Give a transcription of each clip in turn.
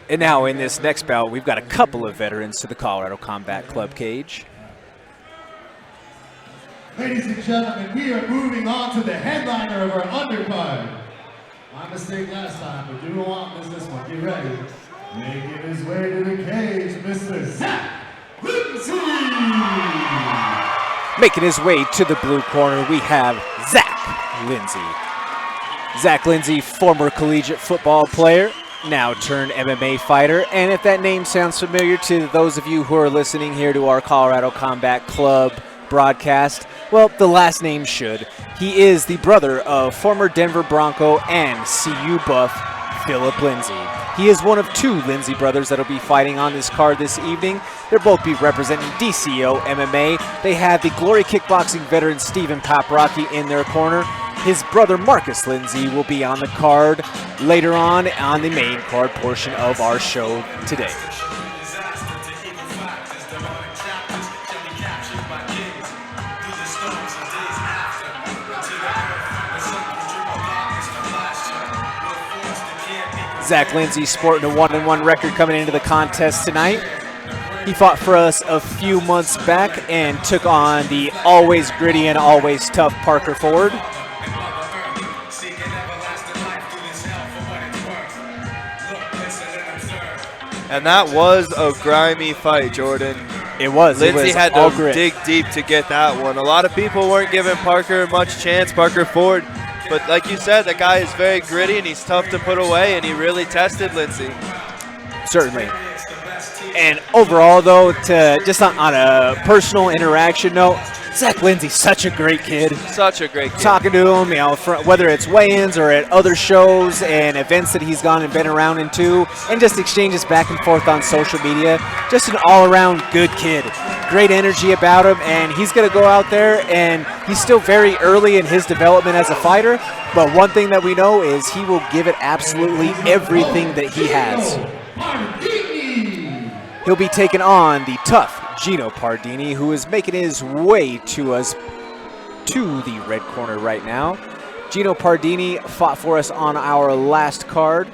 And now in this next bout, we've got a couple of veterans to the Colorado Combat Club cage. Ladies and gentlemen, we are moving on to the headliner of our undercard. My mistake last time, but you don't want this one. Get ready. Making his way to the cage, Mr. Zach Lindsay. Making his way to the blue corner, we have Zach Lindsay. Zach Lindsay, former collegiate football player, now turned MMA fighter. And if that name sounds familiar to those of you who are listening here to our Colorado Combat Club broadcast, well, the last name should. He is the brother of former Denver Bronco and CU buff Philip Lindsay. He is one of two Lindsay brothers that will be fighting on this card this evening. They'll both be representing DCO MMA. They have the Glory Kickboxing veteran Stephen Paprocki in their corner. His brother Marcus Lindsay will be on the card later on the main card portion of our show today. Zach Lindsay sporting a 1-1 record coming into the contest tonight. He fought for us a few months back and took on the always gritty and always tough Parker Ford. And that was a grimy fight, Jordan. It was. Lindsay had to grit. dig deep to get that one. A lot of people weren't giving Parker much chance, Parker Ford. But like you said, that guy is very gritty and he's tough to put away, and he really tested Lindsay. Certainly. And overall, though, just on a personal interaction note, Zach Lindsay's such a great kid. Such a great kid. Talking to him, whether it's weigh-ins or at other shows and events that he's gone and been around into, and just exchanges back and forth on social media. Just an all-around good kid. Great energy about him, and he's going to go out there, and he's still very early in his development as a fighter, but one thing that we know is he will give it absolutely everything that he has. He'll be taking on the tough Gino Pardini, who is making his way to the red corner right now. Gino Pardini fought for us on our last card.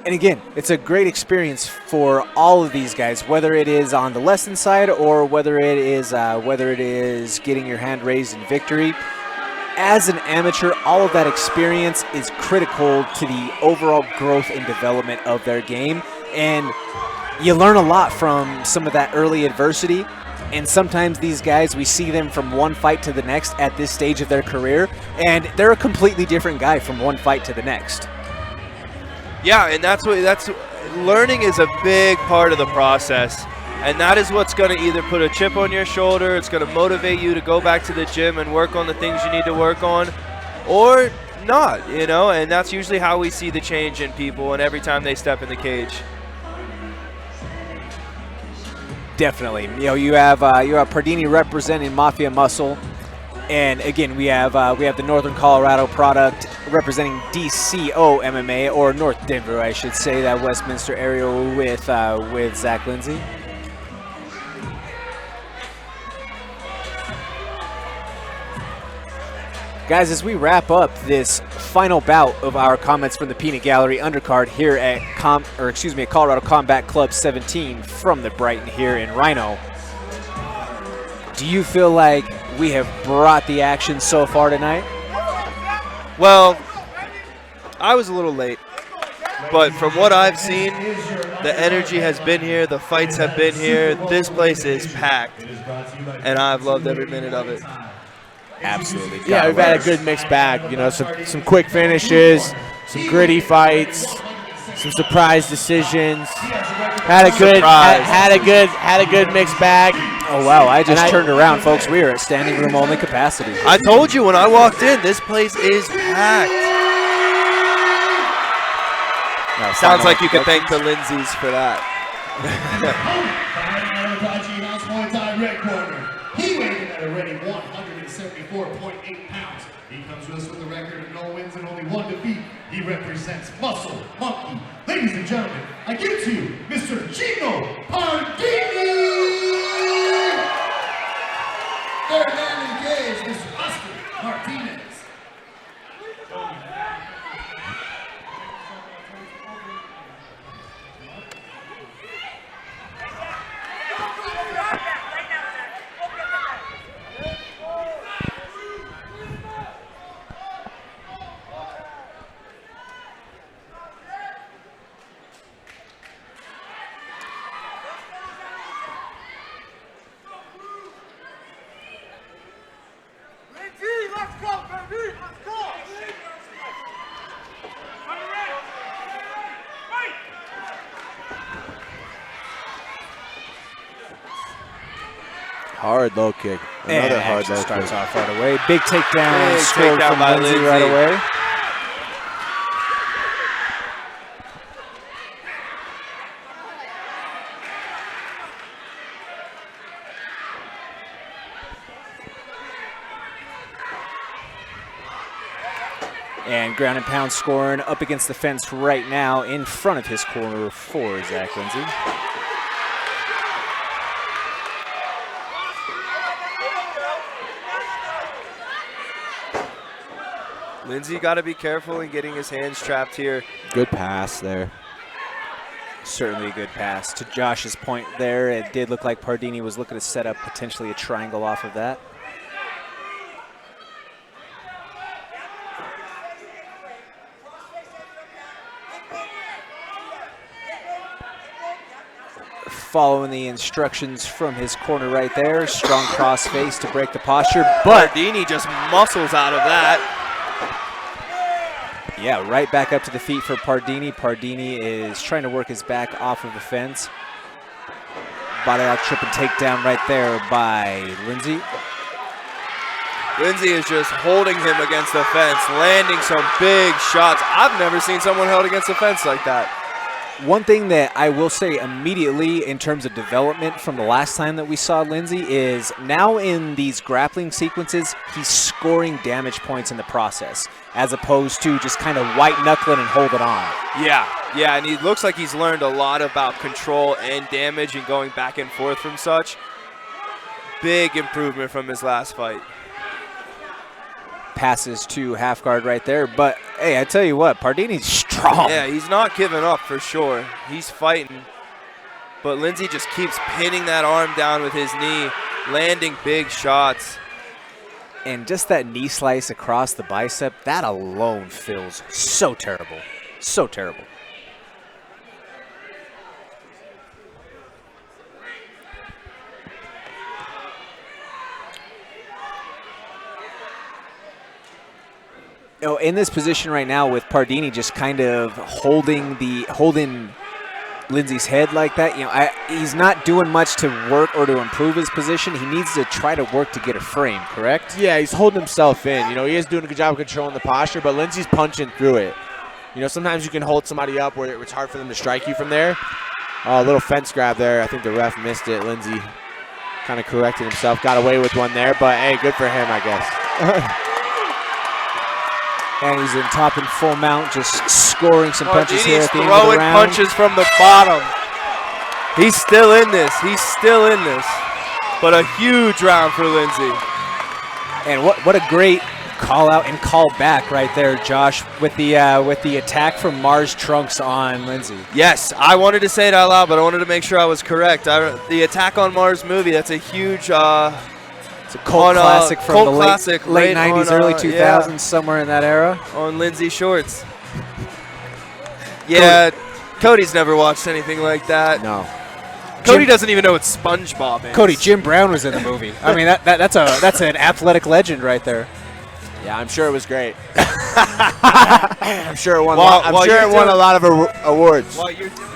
And again, it's a great experience for all of these guys, whether it is on the lesson side or whether it is getting your hand raised in victory. As an amateur, all of that experience is critical to the overall growth and development of their game. And you learn a lot from some of that early adversity, and sometimes these guys, we see them from one fight to the next at this stage of their career, and they're a completely different guy from one fight to the next. Yeah, and that's learning is a big part of the process, and that is what's going to either put a chip on your shoulder, it's going to motivate you to go back to the gym and work on the things you need to work on, or not, and that's usually how we see the change in people and every time they step in the cage. Definitely. You have Pardini representing Mafia Muscle, and again we have the Northern Colorado product representing DCO MMA, or North Denver, I should say, that Westminster area with Zach Lindsay. Guys, as we wrap up this final bout of our comments from the Peanut Gallery undercard here at Colorado Combat Club 17 from the Brighton here in Rhino, do you feel like we have brought the action so far tonight? Well, I was a little late, but from what I've seen, the energy has been here, the fights have been here, this place is packed, and I've loved every minute of it. Absolutely. Yeah, we've had a good mixed bag. Some quick finishes, some gritty fights, some surprise decisions. Had a good mixed bag. Oh wow! I just turned around, folks. We are at standing room only capacity. I told you when I walked in, this place is packed. Sounds like you can thank the Lindsays for that. He weighed in at a ready 174.8 pounds. He comes to us with a record of no wins and only one defeat. He represents Muscle Monkey. Ladies and gentlemen, I give to you Mr. Gino Pardini! Third man in the cage, Mr. Oscar Martinez. Hard low kick. Another And hard action low starts kick. off right away. Big takedown Big scored takedown from by Lindsay Lindsay. right away. And ground and pound scoring up against the fence right now in front of his corner for Zach Lindsay. Lindsay got to be careful in getting his hands trapped here. Good pass there. Certainly a good pass. To Josh's point there, it did look like Pardini was looking to set up potentially a triangle off of that. Following the instructions from his corner right there. Strong cross face to break the posture, but Pardini just muscles out of that. yeah, right back up to the feet for Pardini. Pardini is trying to work his back off of the fence. Body lock trip and takedown right there by Lindsay. Lindsay is just holding him against the fence, landing some big shots. I've never seen someone held against the fence like that. One thing that I will say immediately in terms of development from the last time that we saw Lindsay is now in these grappling sequences, he's scoring damage points in the process as opposed to just kind of white knuckling and hold it on. Yeah, and he looks like he's learned a lot about control and damage and going back and forth from such. Big improvement from his last fight. Passes to half guard right there, but hey, I tell you what, Pardini's strong. Yeah, he's not giving up for sure. He's fighting, but Lindsay just keeps pinning that arm down with his knee, landing big shots. And just that knee slice across the bicep, that alone feels so terrible. So terrible. You know, in this position right now with Pardini just kind of holding Lindsay's head like that, you know, he's not doing much to work or to improve his position. He needs to try to work to get a frame, correct? Yeah, he's holding himself in. You know, he is doing a good job of controlling the posture, but Lindsay's punching through it. You know, sometimes you can hold somebody up where it's hard for them to strike you from there. A little fence grab there. I think the ref missed it. Lindsay kind of corrected himself, got away with one there, but hey, good for him, I guess. And he's in top and full mount, just scoring some punches here at the end of the throwing round. punches from the bottom. He's still in this. He's still in this. But a huge round for Lindsay. And what a great call out and call back right there, Josh, with the attack from Mars Trunks on Lindsay. Yes, I wanted to say it out loud, but I wanted to make sure I was correct. The Attack on Mars movie, that's a huge It's a cult classic from the late 90s, early 2000s, yeah, somewhere in that era. on Lindsay Shorts. Yeah, Cody's never watched anything like that. No. Cody doesn't even know what SpongeBob is. Cody, Jim Brown was in the movie. I mean, that's an athletic legend right there. Yeah, I'm sure it was great. I'm sure it won. It won a lot of awards. While you're doing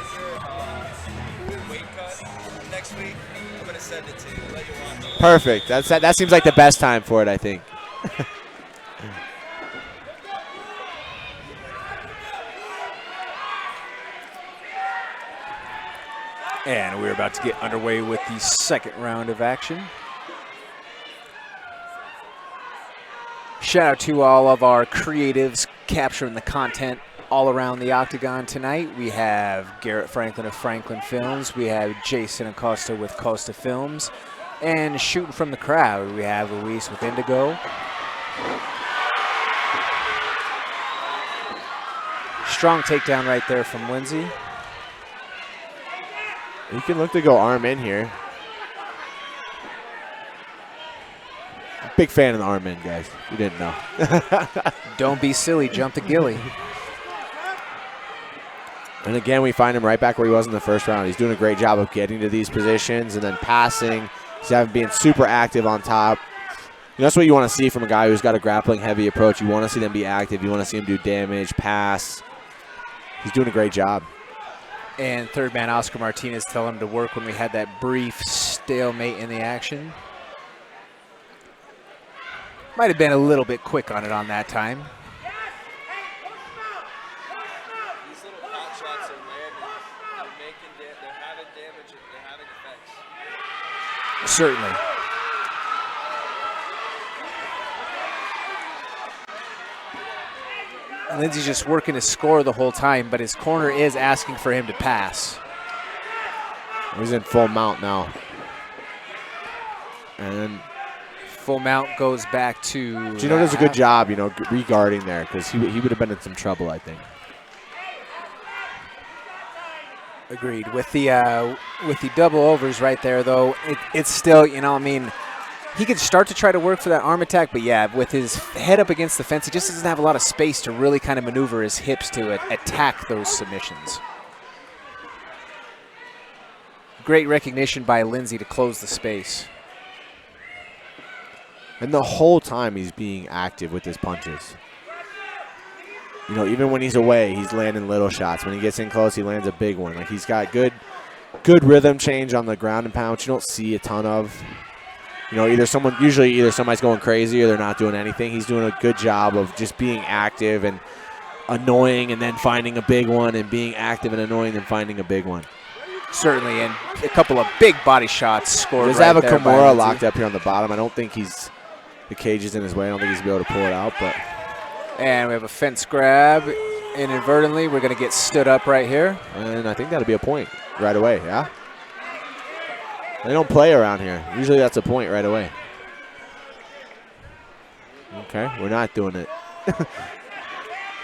your weight cut next week, I'm going to send it to you. Let you watch it. Perfect. That seems like the best time for it, I think. And we're about to get underway with the second round of action. Shout out to all of our creatives capturing the content all around the octagon tonight. We have Garrett Franklin of Franklin Films. We have Jason Acosta with Costa Films. And shooting from the crowd, we have Luis with Indigo. Strong takedown right there from Lindsay. You can look to go arm in here. Big fan of the arm in, guys. You didn't know. Don't be silly, jump the gilly. And again, we find him right back where he was in the first round. He's doing a great job of getting to these positions and then passing. He's being super active on top. You know, that's what you want to see from a guy who's got a grappling heavy approach. You want to see them be active. You want to see him do damage, pass. He's doing a great job. And third man Oscar Martinez telling him to work when we had that brief stalemate in the action. Might have been a little bit quick on it on that time. These little pot shots are landing. They're having damage and they're having effects. Certainly. Lindsay's just working his score the whole time, but his corner is asking for him to pass. He's in full mount now. And full mount goes back to Gino does a good job, you know, regarding there, because he would have been in some trouble, I think. Agreed. With the double overs right there, though, it's still, you know, I mean, he could start to try to work for that arm attack, but yeah, with his head up against the fence, he just doesn't have a lot of space to really kind of maneuver his hips to attack those submissions. Great recognition by Lindsay to close the space. And the whole time he's being active with his punches. You know, even when he's away, he's landing little shots. When he gets in close, he lands a big one. Like, he's got good rhythm change on the ground and pound, which you don't see a ton of. You know, usually either somebody's going crazy or they're not doing anything. He's doing a good job of just being active and annoying and then finding a big one, and being active and annoying and finding a big one. Certainly, and a couple of big body shots scored. He does have a Kimura locked up here on the bottom. I don't think the cage is in his way. I don't think he's going to be able to pull it out. But and we have a fence grab inadvertently. We're going to get stood up right here. And I think that'll be a point right away, yeah? They don't play around here. Usually that's a point right away. Okay, we're not doing it.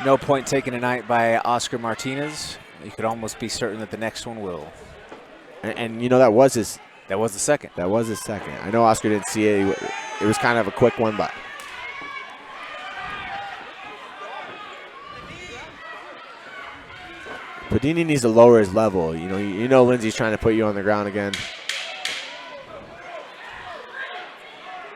No point taken tonight by Oscar Martinez. You could almost be certain that the next one will. And you know, that was the second. That was his second. I know Oscar didn't see it. It was kind of a quick one, but. Pardini needs to lower his level. You know Lindsay's trying to put you on the ground again.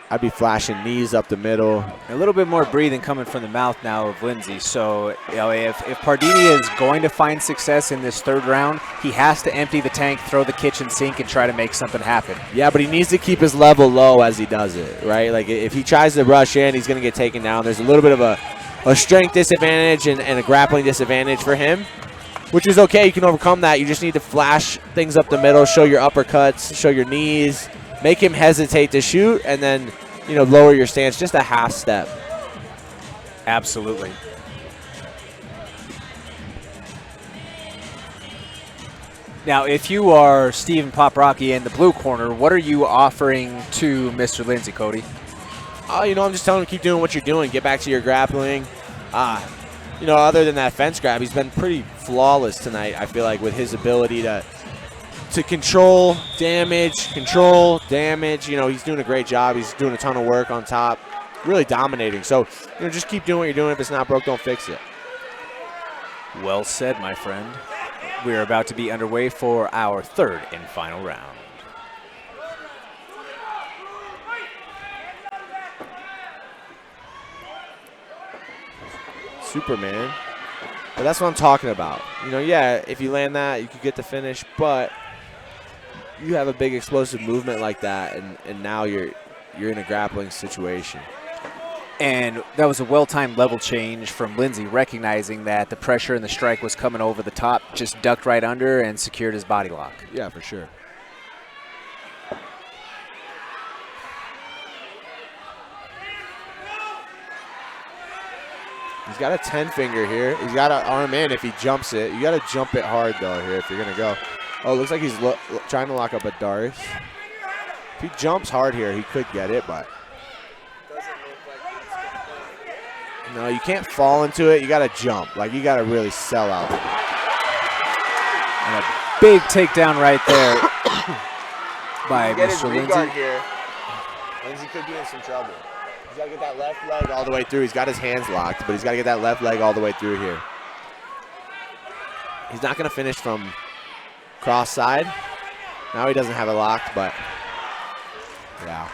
I'd be flashing knees up the middle. A little bit more breathing coming from the mouth now of Lindsay. So, you know, if Pardini is going to find success in this third round, he has to empty the tank, throw the kitchen sink, and try to make something happen. Yeah, but he needs to keep his level low as he does it, right? Like, if he tries to rush in, he's going to get taken down. There's a little bit of a strength disadvantage and a grappling disadvantage for him, which is okay. You can overcome that. You just need to flash things up the middle, show your uppercuts, show your knees, make him hesitate to shoot, and then, you know, lower your stance just a half step. Absolutely. Now, if you are Steven Poprocki in the blue corner, what are you offering to Mr. Lindsay, Cody? You know, I'm just telling him keep doing what you're doing. Get back to your grappling. You know, other than that fence grab, he's been pretty flawless tonight, I feel like, with his ability to control damage. You know, he's doing a great job. He's doing a ton of work on top, really dominating. So, you know, just keep doing what you're doing. If it's not broke, don't fix it. Well said, my friend. We're about to be underway for our third and final round. Superman. But that's what I'm talking about. You know, yeah, if you land that, you could get the finish, but you have a big explosive movement like that, and now you're in a grappling situation. And that was a well-timed level change from Lindsay, recognizing that the pressure and the strike was coming over the top, just ducked right under and secured his body lock. Yeah, for sure. He's got a 10-finger here. He's got an arm in if he jumps it. You got to jump it hard, though, here if you're going to go. Oh, looks like he's trying to lock up a Doris. If he jumps hard here, he could get it, but. No, you can't fall into it. You got to jump. Like, you got to really sell out. And a big takedown right there by Mr. Lindsay. Here. Lindsay could be in some trouble. He's got to get that left leg all the way through. He's got his hands locked, but he's got to get that left leg all the way through here. He's not going to finish from cross side. Now he doesn't have it locked, but yeah.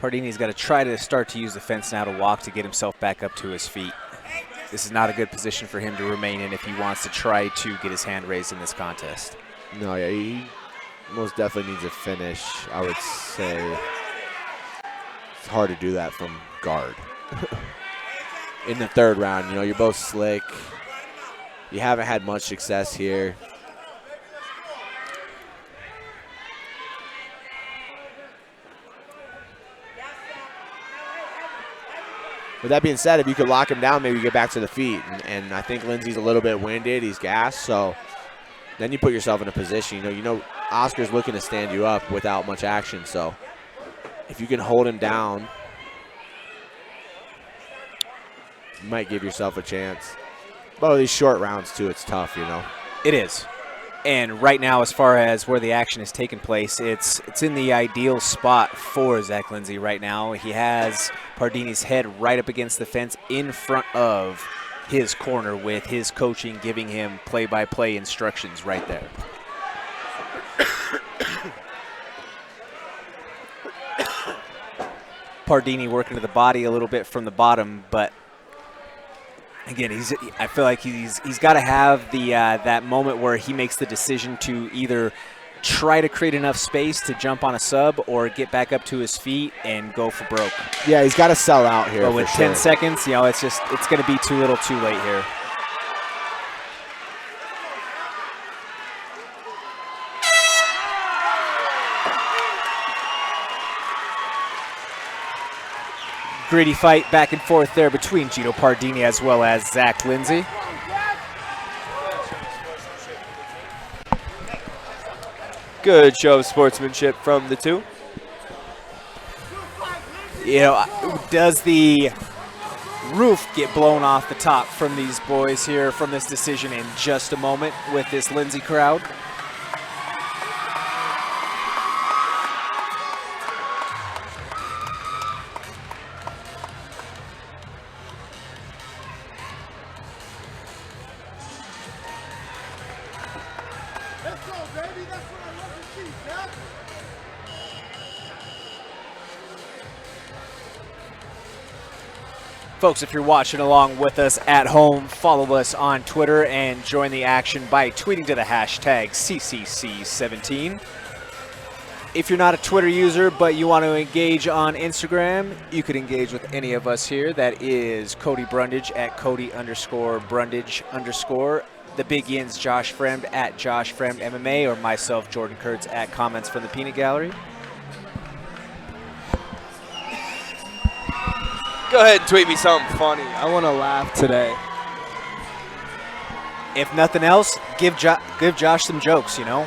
Pardini's got to try to start to use the fence now to walk to get himself back up to his feet. This is not a good position for him to remain in if he wants to try to get his hand raised in this contest. No, yeah, most definitely needs a finish, I would say. It's hard to do that from guard. In the third round, you know, you're both slick. You haven't had much success here. With that being said, if you could lock him down, maybe you get back to the feet. And I think Lindsay's a little bit winded. He's gassed. So then you put yourself in a position. You know, Oscar's looking to stand you up without much action. So if you can hold him down, you might give yourself a chance. But these short rounds, too, it's tough, you know. It is. And right now, as far as where the action is taking place, it's in the ideal spot for Zach Lindsay right now. He has Pardini's head right up against the fence in front of his corner with his coaching giving him play-by-play instructions right there. Pardini working to the body a little bit from the bottom, but again, I feel like he's got to have the that moment where he makes the decision to either try to create enough space to jump on a sub or get back up to his feet and go for broke. Yeah, he's got to sell out here. But with 10 seconds, you know, it's going to be too little, too late here. Gritty fight back and forth there between Gino Pardini as well as Zach Lindsay. Good show of sportsmanship from the two. You know, does the roof get blown off the top from these boys here from this decision in just a moment with this Lindsay crowd? Folks, if you're watching along with us at home, follow us on Twitter and join the action by tweeting to the hashtag CCC17. If you're not a Twitter user but you want to engage on Instagram, you could engage with any of us here. That is Cody Brundage at Cody_Brundage_. The Big Yin's Josh Fremd at Josh Fremd MMA, or myself, Jordan Kurtz, at Comments from the Peanut Gallery. Go ahead and tweet me something funny. I want to laugh today. If nothing else, give Josh some jokes, you know.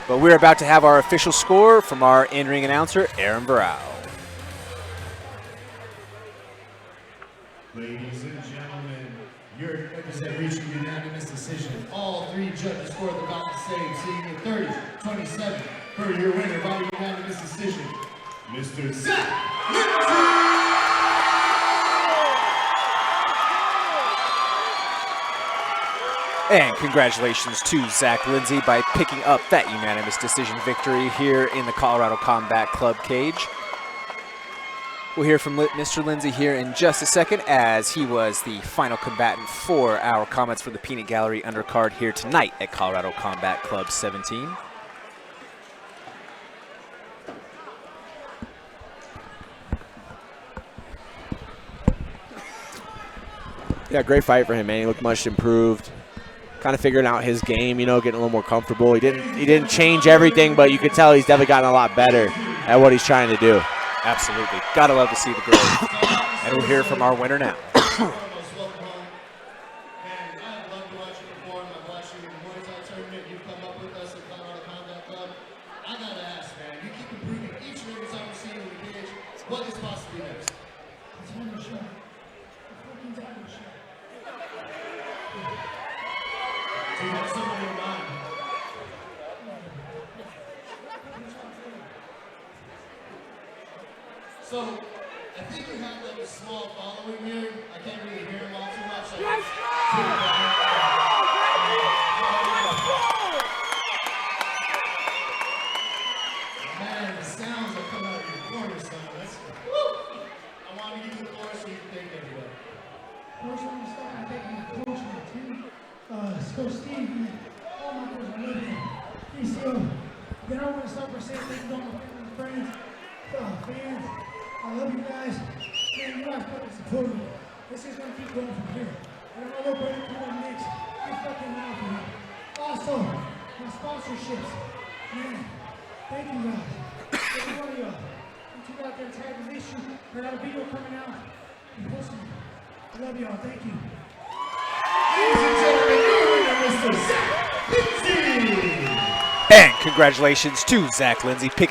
But we're about to have our official score from our in-ring announcer, Aaron Barrow. Ladies and gentlemen, your represent reaching unanimous decision. All three judges scored about the same, seeing it 30-27 for your winner by unanimous decision, Mr. Zach Lindsay. And congratulations to Zach Lindsay by picking up that unanimous decision victory here in the Colorado Combat Club cage. We'll hear from Mr. Lindsay here in just a second, as he was the final combatant for our Comments for the Peanut Gallery undercard here tonight at Colorado Combat Club 17. Yeah, great fight for him, man. He looked much improved. Kind of figuring out his game, you know, getting a little more comfortable. He didn't change everything, but you could tell he's definitely gotten a lot better at what he's trying to do. Absolutely. Gotta love to see the growth. And we'll hear from our winner now. What is possibly next? Do you have someone in your mind? So, I think we have like a small following here. I can't really hear them all too much. Man, the sounds that come out of your corner, son. That's, woo! I want to give you the floor so you can thank everybody. First, I want to start by thanking the coach and the team. Coach Steve, all my coach, I love him. He's still fans. I love you guys. Man, you guys fucking support me. This is gonna keep going from here. And I'm a little brother to my mix. You fucking loud for me. Also, my sponsorships. Man, thank you guys. Every one of y'all. You took out there and tried this issue. I got a video coming out. And listen, I love y'all. Thank you. Ladies and gentlemen, your winner, Mr. Zach Lindsay. And congratulations to Zach Lindsay picking